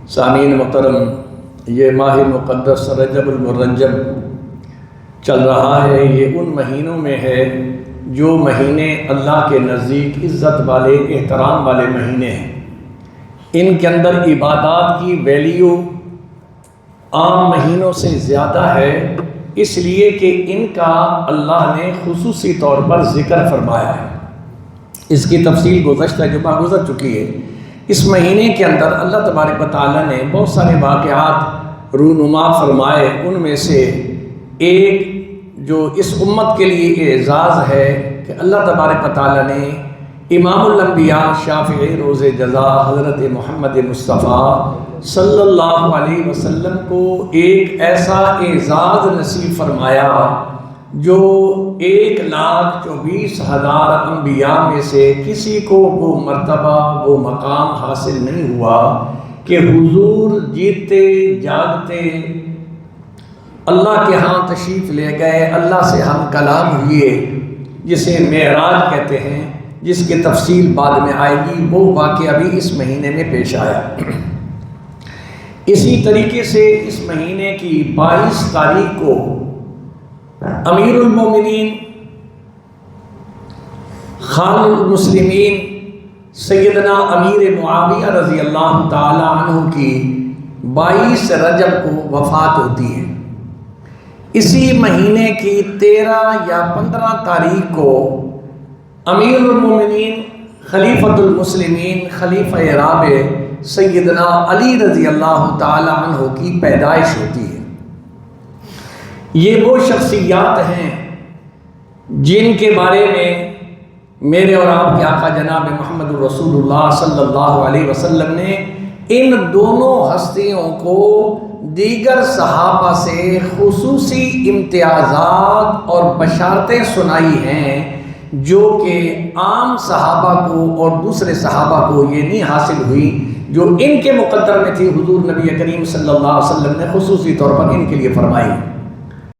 سامعین محترم، یہ ماہ مقدس رجب المرجب چل رہا ہے۔ یہ ان مہینوں میں ہے جو مہینے اللہ کے نزدیک عزت والے، احترام والے مہینے ہیں۔ ان کے اندر عبادات کی ویلیو عام مہینوں سے زیادہ ہے، اس لیے کہ ان کا اللہ نے خصوصی طور پر ذکر فرمایا ہے۔ اس کی تفصیل گزشتہ جمعہ گزر چکی ہے۔ اس مہینے کے اندر اللہ تبارک و تعالیٰ نے بہت سارے واقعات رونما فرمائے۔ ان میں سے ایک جو اس امت کے لیے اعزاز ہے کہ اللہ تبارک و تعالیٰ نے امام الانبیاء شافع روز جزا حضرت محمد مصطفیٰ صلی اللہ علیہ وسلم کو ایک ایسا اعزاز نصیب فرمایا جو 1,24,000 انبیاء میں سے کسی کو وہ مرتبہ، وہ مقام حاصل نہیں ہوا کہ حضور جیتے جاگتے اللہ کے ہاں تشریف لے گئے، اللہ سے ہم کلام ہوئے، جسے معراج کہتے ہیں، جس کی تفصیل بعد میں آئے گی۔ وہ واقعہ بھی اس مہینے میں پیش آیا۔ اسی طریقے سے اس مہینے کی 22 تاریخ کو امیر المومنین خان المسلمین سیدنا امیر معاویہ رضی اللہ تعالی عنہ کی 22 رجب کو وفات ہوتی ہے۔ اسی مہینے کی 13 یا 15 تاریخ کو امیر المومنین خلیفۃ المسلمین خلیفہ رابع سیدنا علی رضی اللہ تعالی عنہ کی پیدائش ہوتی ہے۔ یہ وہ شخصیات ہیں جن کے بارے میں میرے اور آپ کے آقا جناب محمد رسول اللہ صلی اللہ علیہ وسلم نے ان دونوں ہستیوں کو دیگر صحابہ سے خصوصی امتیازات اور بشارتیں سنائی ہیں جو کہ عام صحابہ کو اور دوسرے صحابہ کو یہ نہیں حاصل ہوئی جو ان کے مقدر میں تھی۔ حضور نبی کریم صلی اللہ علیہ وسلم نے خصوصی طور پر ان کے لیے فرمائی۔